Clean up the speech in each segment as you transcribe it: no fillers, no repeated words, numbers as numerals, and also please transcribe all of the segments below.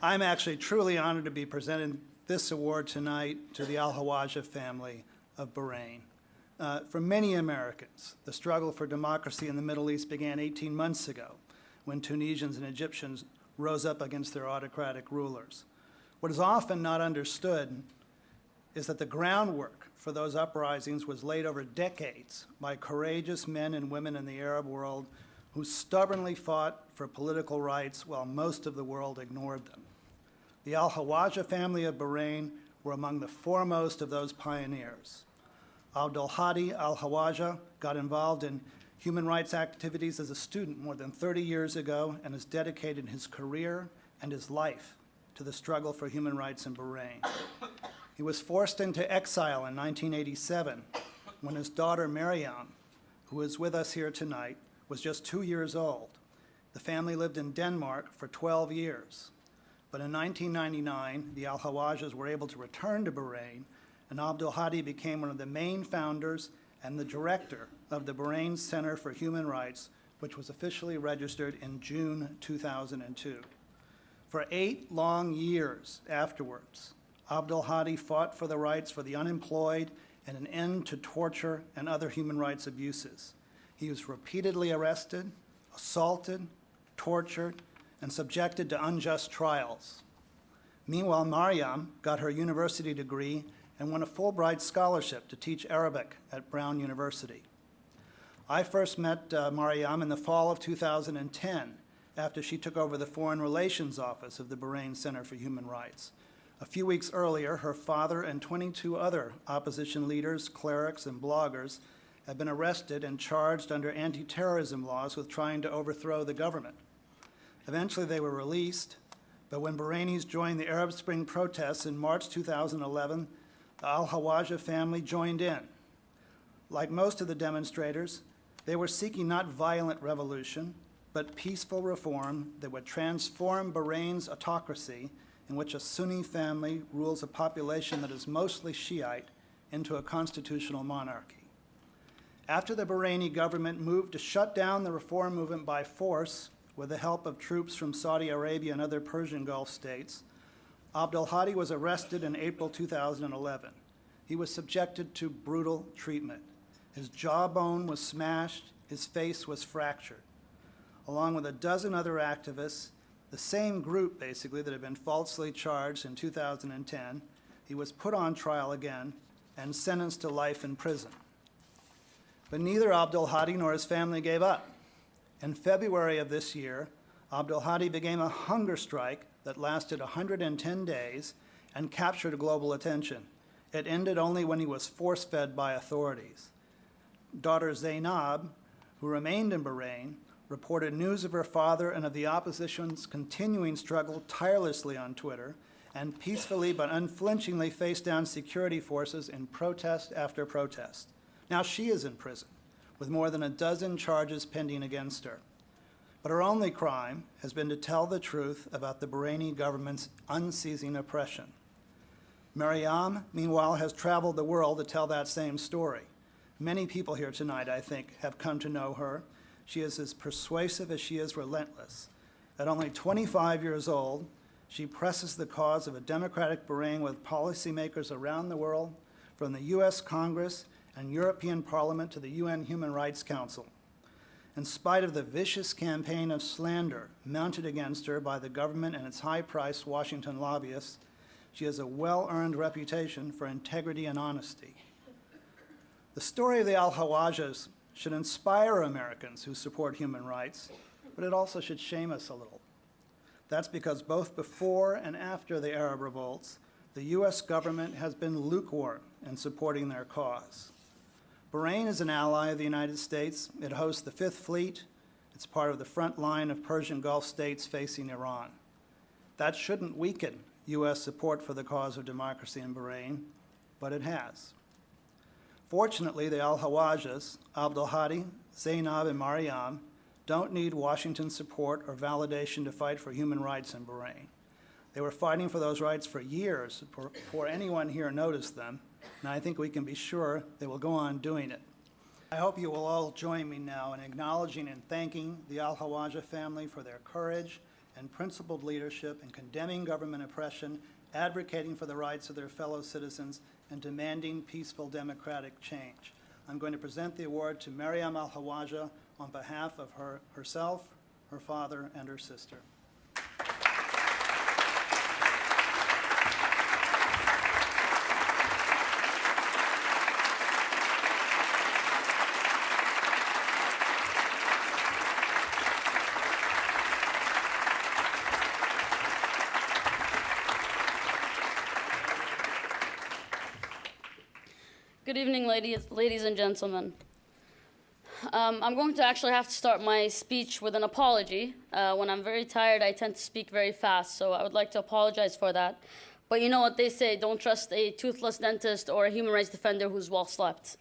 I'm actually truly honored to be presenting this award tonight to the Al-Khawaja family of Bahrain. For many Americans, the struggle for democracy in the Middle East began 18 months ago when Tunisians and Egyptians rose up against their autocratic rulers. What is often not understood is that the groundwork for those uprisings was laid over decades by courageous men and women in the Arab world who stubbornly fought for political rights while most of the world ignored them. The Al-Khawaja family of Bahrain were among the foremost of those pioneers. Abdul Hadi Al-Khawaja got involved in human rights activities as a student more than 30 years ago and has dedicated his career and his life to the struggle for human rights in Bahrain. He was forced into exile in 1987 when his daughter Maryam, who is with us here tonight, was just 2 years old. The family lived in Denmark for 12 years. But in 1999, the Al-Khawajas were able to return to Bahrain, and Abdul Hadi became one of the main founders and the director of the Bahrain Center for Human Rights, which was officially registered in June 2002. For 8 long years afterwards, Abdul Hadi fought for the rights for the unemployed and an end to torture and other human rights abuses. He was repeatedly arrested, assaulted, tortured, and subjected to unjust trials. Meanwhile, Mariam got her university degree and won a Fulbright scholarship to teach Arabic at Brown University. I first met Mariam in the fall of 2010 after she took over the Foreign Relations Office of the Bahrain Center for Human Rights. A few weeks earlier, her father and 22 other opposition leaders, clerics, and bloggers had been arrested and charged under anti-terrorism laws with trying to overthrow the government. Eventually, they were released, but when Bahrainis joined the Arab Spring protests in March 2011, the Al-Khawaja family joined in. Like most of the demonstrators, they were seeking not violent revolution, but peaceful reform that would transform Bahrain's autocracy, in which a Sunni family rules a population that is mostly Shiite, into a constitutional monarchy. After the Bahraini government moved to shut down the reform movement by force, with the help of troops from Saudi Arabia and other Persian Gulf states, Abdul Hadi was arrested in April 2011. He was subjected to brutal treatment. His jawbone was smashed, his face was fractured. Along with a dozen other activists, the same group basically that had been falsely charged in 2010, he was put on trial again and sentenced to life in prison. But neither Abdul Hadi nor his family gave up. In February of this year, Abdul Hadi began a hunger strike that lasted 110 days and captured global attention. It ended only when he was force-fed by authorities. Daughter Zainab, who remained in Bahrain, reported news of her father and of the opposition's continuing struggle tirelessly on Twitter and peacefully but unflinchingly faced down security forces in protest after protest. Now she is in prison, with more than a dozen charges pending against her. But her only crime has been to tell the truth about the Bahraini government's unceasing oppression. Maryam, meanwhile, has traveled the world to tell that same story. Many people here tonight, I think, have come to know her. She is as persuasive as she is relentless. At only 25 years old, she presses the cause of a democratic Bahrain with policymakers around the world, from the US Congress and European Parliament to the UN Human Rights Council. In spite of the vicious campaign of slander mounted against her by the government and its high-priced Washington lobbyists, she has a well-earned reputation for integrity and honesty. The story of the Al-Khawajas should inspire Americans who support human rights, but it also should shame us a little. That's because both before and after the Arab revolts, the US government has been lukewarm in supporting their cause. Bahrain is an ally of the United States. It hosts the Fifth Fleet. It's part of the front line of Persian Gulf states facing Iran. That shouldn't weaken US support for the cause of democracy in Bahrain, but it has. Fortunately, the Al-Khawajas, Abdul Hadi, Zainab, and Maryam, don't need Washington support or validation to fight for human rights in Bahrain. They were fighting for those rights for years before anyone here noticed them, and I think we can be sure they will go on doing it. I hope you will all join me now in acknowledging and thanking the Al-Khawaja family for their courage and principled leadership in condemning government oppression, advocating for the rights of their fellow citizens, and demanding peaceful democratic change. I'm going to present the award to Maryam Al-Khawaja on behalf of herself, her father, and her sister. Good evening, ladies and gentlemen. I'm going to actually have to start my speech with an apology. When I'm very tired, I tend to speak very fast, so I would like to apologize for that. But you know what they say, don't trust a toothless dentist or a human rights defender who's well slept.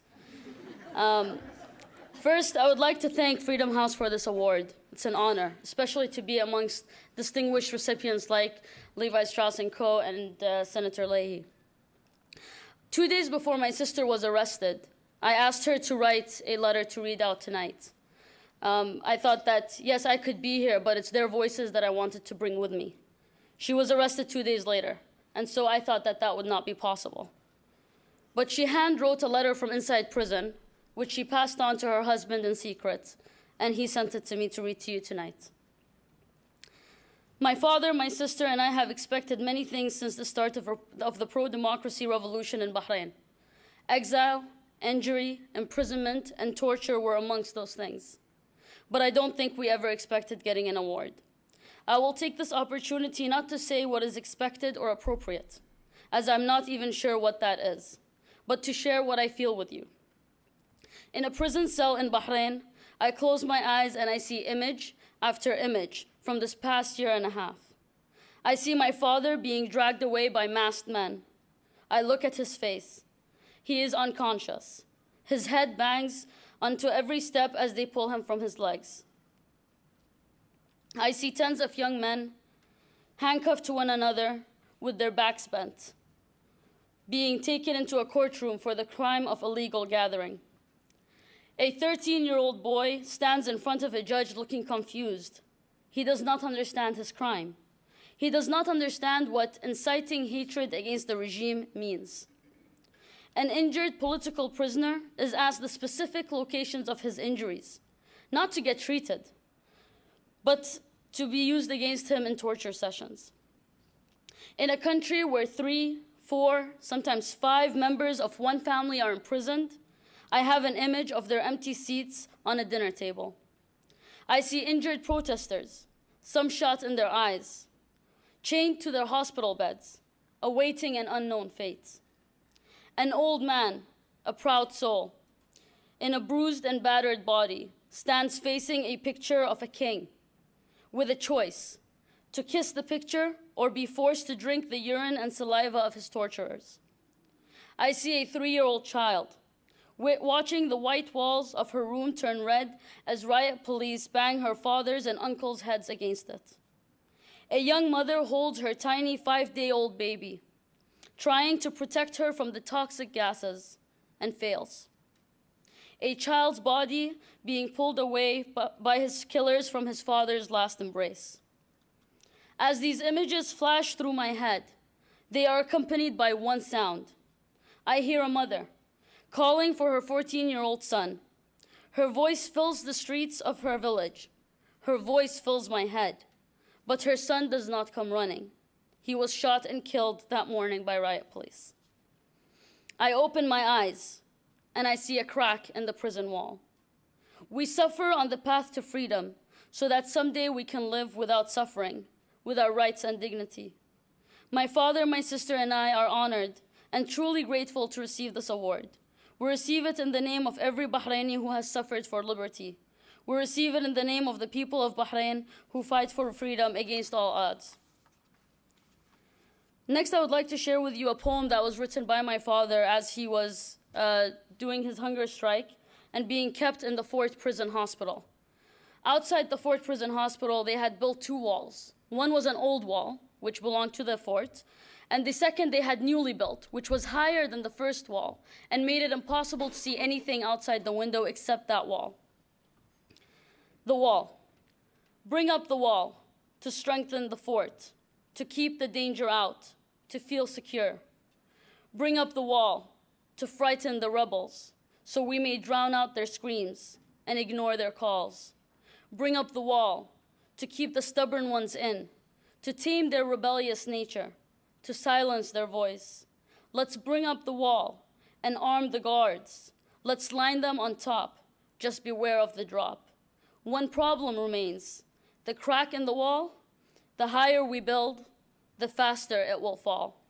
First, I would like to thank Freedom House for this award. It's an honor, especially to be amongst distinguished recipients like Levi Strauss & Co. and Senator Leahy. 2 days before my sister was arrested, I asked her to write a letter to read out tonight. I thought that, yes, I could be here, but it's their voices that I wanted to bring with me. She was arrested 2 days later, and so I thought that that would not be possible. But she hand-wrote a letter from inside prison, which she passed on to her husband in secret, and he sent it to me to read to you tonight. My father, my sister, and I have expected many things since the start of the pro-democracy revolution in Bahrain. Exile, injury, imprisonment, and torture were amongst those things. But I don't think we ever expected getting an award. I will take this opportunity not to say what is expected or appropriate, as I'm not even sure what that is, but to share what I feel with you. In a prison cell in Bahrain, I close my eyes and I see image after image from this past year and a half. I see my father being dragged away by masked men. I look at his face. He is unconscious. His head bangs onto every step as they pull him from his legs. I see tens of young men handcuffed to one another with their backs bent, being taken into a courtroom for the crime of illegal gathering. A 13-year-old boy stands in front of a judge looking confused. He does not understand his crime. He does not understand what inciting hatred against the regime means. An injured political prisoner is asked the specific locations of his injuries, not to get treated, but to be used against him in torture sessions. In a country where 3, 4, sometimes 5 members of one family are imprisoned, I have an image of their empty seats on a dinner table. I see injured protesters, some shot in their eyes, chained to their hospital beds, awaiting an unknown fate. An old man, a proud soul, in a bruised and battered body, stands facing a picture of a king, with a choice, to kiss the picture or be forced to drink the urine and saliva of his torturers. I see a 3-year-old child, watching the white walls of her room turn red as riot police bang her father's and uncle's heads against it. A young mother holds her tiny 5-day-old baby, trying to protect her from the toxic gases, and fails. A child's body being pulled away by his killers from his father's last embrace. As these images flash through my head, they are accompanied by one sound. I hear a mother calling for her 14-year-old son. Her voice fills the streets of her village. Her voice fills my head. But her son does not come running. He was shot and killed that morning by riot police. I open my eyes, and I see a crack in the prison wall. We suffer on the path to freedom so that someday we can live without suffering, with our rights and dignity. My father, my sister, and I are honored and truly grateful to receive this award. We receive it in the name of every Bahraini who has suffered for liberty. We receive it in the name of the people of Bahrain who fight for freedom against all odds. Next, I would like to share with you a poem that was written by my father as he was doing his hunger strike and being kept in the Fort Prison Hospital. Outside the Fort Prison Hospital, they had built 2 walls. One was an old wall, which belonged to the fort, and the second they had newly built, which was higher than the first wall and made it impossible to see anything outside the window except that wall. The wall. Bring up the wall. to strengthen the fort, to keep the danger out, to feel secure. Bring up the wall, to frighten the rebels, so we may drown out their screams and ignore their calls. Bring up the wall, to keep the stubborn ones in, to tame their rebellious nature, to silence their voice. Let's bring up the wall and arm the guards. Let's line them on top, just beware of the drop. One problem remains, the crack in the wall. The higher we build, the faster it will fall.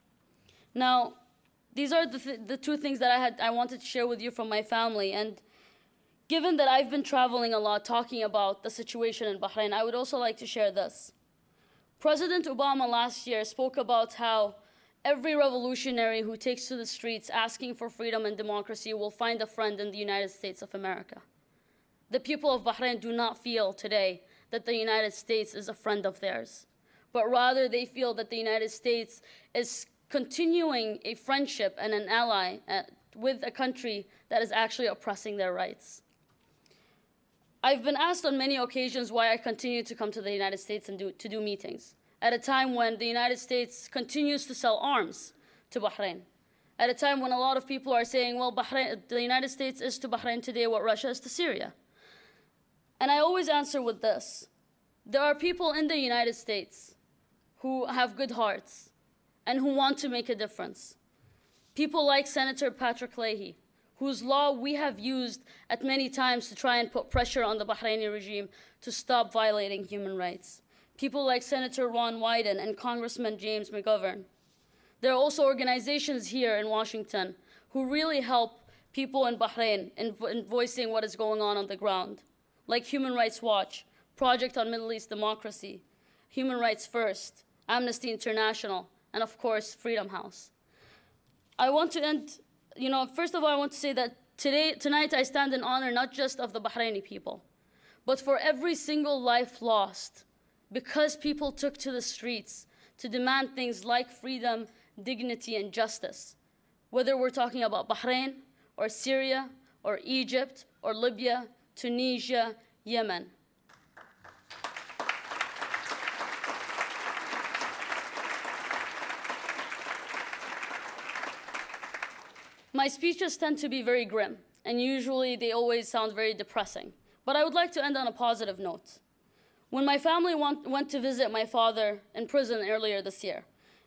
Now, these are the two things that I wanted to share with you from my family. And given that I've been traveling a lot talking about the situation in Bahrain, I would also like to share this. President Obama last year spoke about how every revolutionary who takes to the streets asking for freedom and democracy will find a friend in the United States of America. The people of Bahrain do not feel today that the United States is a friend of theirs, but rather they feel that the United States is continuing a friendship and an ally with a country that is actually oppressing their rights. I've been asked on many occasions why I continue to come to the United States and to do meetings at a time when the United States continues to sell arms to Bahrain, at a time when a lot of people are saying, well, the United States is to Bahrain today what Russia is to Syria. And I always answer with this. There are people in the United States who have good hearts and who want to make a difference. People like Senator Patrick Leahy, whose law we have used at many times to try and put pressure on the Bahraini regime to stop violating human rights. People like Senator Ron Wyden and Congressman James McGovern. There are also organizations here in Washington who really help people in Bahrain in voicing what is going on the ground, like Human Rights Watch, Project on Middle East Democracy, Human Rights First, Amnesty International, and of course, Freedom House. I want to end, first of all, I want to say that tonight I stand in honor not just of the Bahraini people, but for every single life lost because people took to the streets to demand things like freedom, dignity, and justice. Whether we're talking about Bahrain, or Syria, or Egypt, or Libya, Tunisia, Yemen. My speeches tend to be very grim, and usually they always sound very depressing. But I would like to end on a positive note. When my family went to visit my father in prison earlier this year,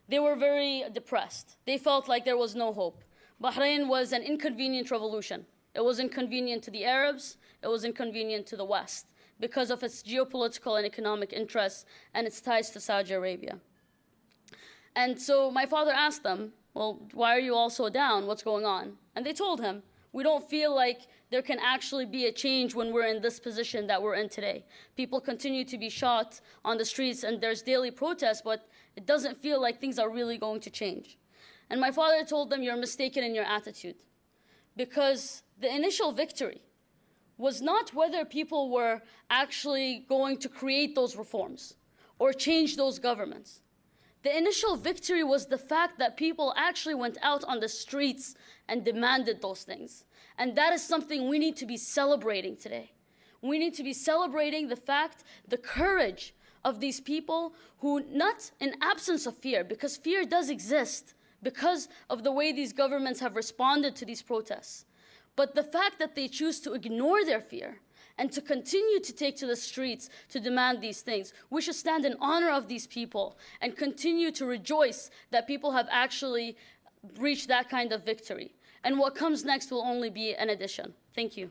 they were very depressed. They felt like there was no hope. Bahrain was an inconvenient revolution. It was inconvenient to the Arabs, it was inconvenient to the West because of its geopolitical and economic interests and its ties to Saudi Arabia. And so my father asked them, well, why are you all so down? What's going on? And they told him, we don't feel like there can actually be a change when we're in this position that we're in today. People continue to be shot on the streets and there's daily protests, but it doesn't feel like things are really going to change. And my father told them, you're mistaken in your attitude, because the initial victory was not whether people were actually going to create those reforms or change those governments. The initial victory was the fact that people actually went out on the streets and demanded those things. And that is something we need to be celebrating today. We need to be celebrating the fact, the courage of these people who, not in absence of fear, because fear does exist because of the way these governments have responded to these protests, but the fact that they choose to ignore their fear and to continue to take to the streets to demand these things. We should stand in honor of these people and continue to rejoice that people have actually reached that kind of victory. And what comes next will only be an addition. Thank you.